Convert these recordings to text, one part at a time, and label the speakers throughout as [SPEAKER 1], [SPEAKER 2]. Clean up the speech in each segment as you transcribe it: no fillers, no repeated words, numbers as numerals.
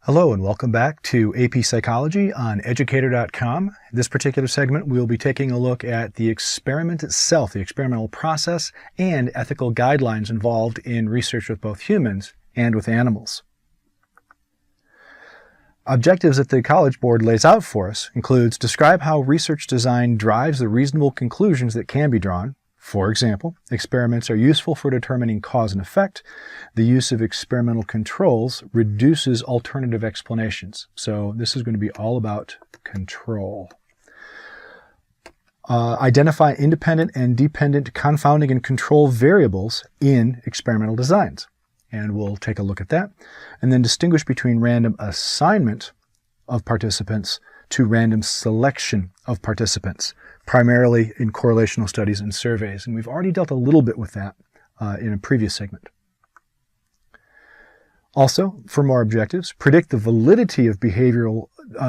[SPEAKER 1] Hello and welcome back to AP Psychology on Educator.com. In this particular segment, we'll be taking a look at the experiment itself, the experimental process, and ethical guidelines involved in research with both humans and with animals. Objectives that the College Board lays out for us includes describe how research design drives the reasonable conclusions that can be drawn. For example, experiments are useful for determining cause and effect. The use of experimental controls reduces alternative explanations. So this is going to be all about control. Identify independent and dependent confounding and control variables in experimental designs. And we'll take a look at that. And then distinguish between random assignment of participants to random selection of participants, primarily in correlational studies and surveys. And we've already dealt a little bit with that in a previous segment. Also, for more objectives, predict the validity of behavioral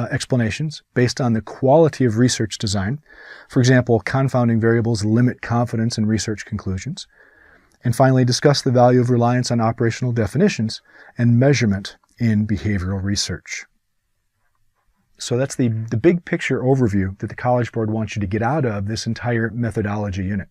[SPEAKER 1] explanations based on the quality of research design. For example, confounding variables limit confidence in research conclusions. And finally, discuss the value of reliance on operational definitions and measurement in behavioral research. So that's the big picture overview that the College Board wants you to get out of this entire methodology unit.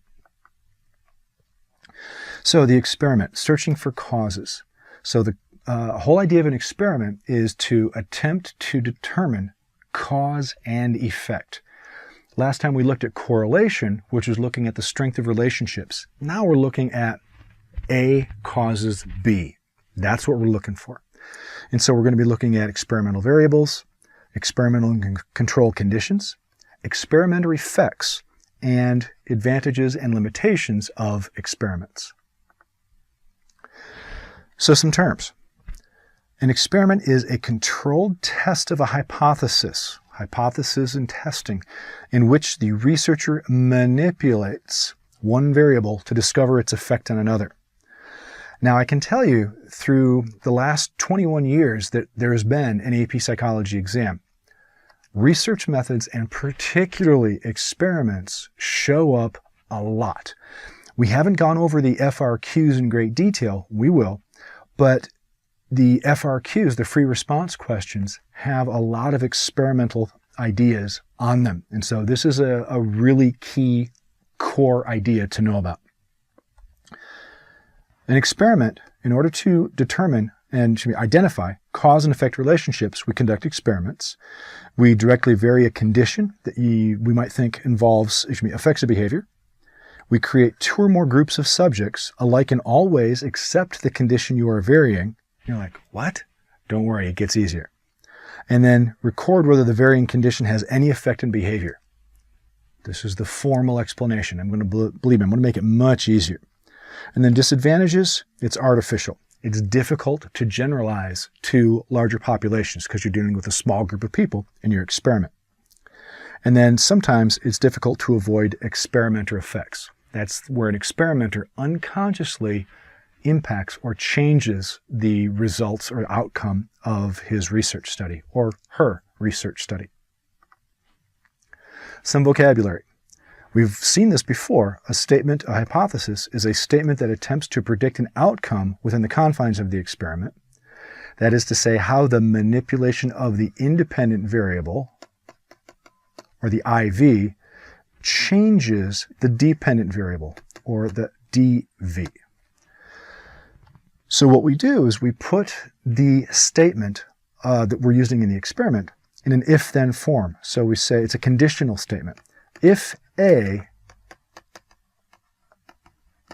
[SPEAKER 1] So the experiment, searching for causes. So the whole idea of an experiment is to attempt to determine cause and effect. Last time we looked at correlation, which was looking at the strength of relationships. Now we're looking at A causes B. That's what we're looking for. And so we're going to be looking at experimental variables, experimental and control conditions, experimental effects, and advantages and limitations of experiments. So some terms. An experiment is a controlled test of a hypothesis and testing, in which the researcher manipulates one variable to discover its effect on another. Now, I can tell you through the last 21 years that there has been an AP Psychology exam. Research methods, and particularly experiments, show up a lot. We haven't gone over the FRQs in great detail. We will. But the FRQs, the free response questions, have a lot of experimental ideas on them. And so this is a really key core idea to know about. An experiment, in order to determine and identify cause and effect relationships, we conduct experiments. We directly vary a condition that we might think affects a behavior. We create two or more groups of subjects, alike in all ways except the condition you are varying. You're like, what? Don't worry, it gets easier. And then record whether the varying condition has any effect in behavior. This is the formal explanation. I'm going to make it much easier. And then disadvantages, it's artificial. It's difficult to generalize to larger populations because you're dealing with a small group of people in your experiment. And then sometimes it's difficult to avoid experimenter effects. That's where an experimenter unconsciously impacts or changes the results or outcome of his research study or her research study. Some vocabulary. We've seen this before. A hypothesis, is a statement that attempts to predict an outcome within the confines of the experiment. That is to say, how the manipulation of the independent variable, or the IV, changes the dependent variable, or the DV. So what we do is we put the statement that we're using in the experiment in an if-then form. So we say it's a conditional statement. If A,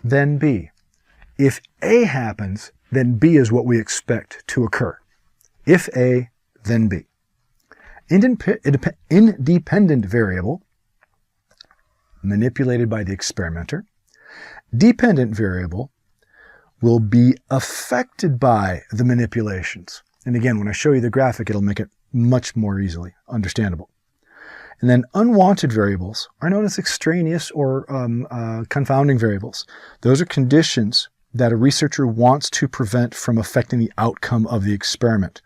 [SPEAKER 1] then B. If A happens, then B is what we expect to occur. If A, then B. Independent variable, manipulated by the experimenter. Dependent variable will be affected by the manipulations. And again, when I show you the graphic, it'll make it much more easily understandable. And then unwanted variables are known as extraneous or confounding variables. Those are conditions that a researcher wants to prevent from affecting the outcome of the experiment.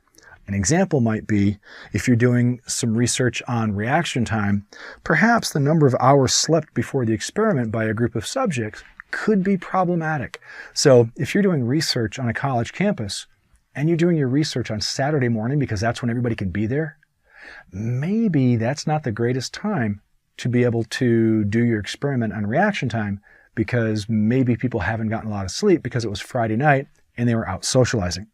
[SPEAKER 1] An example might be if you're doing some research on reaction time, perhaps the number of hours slept before the experiment by a group of subjects could be problematic. So if you're doing research on a college campus, and you're doing your research on Saturday morning because that's when everybody can be there, maybe that's not the greatest time to be able to do your experiment on reaction time, because maybe people haven't gotten a lot of sleep because it was Friday night and they were out socializing.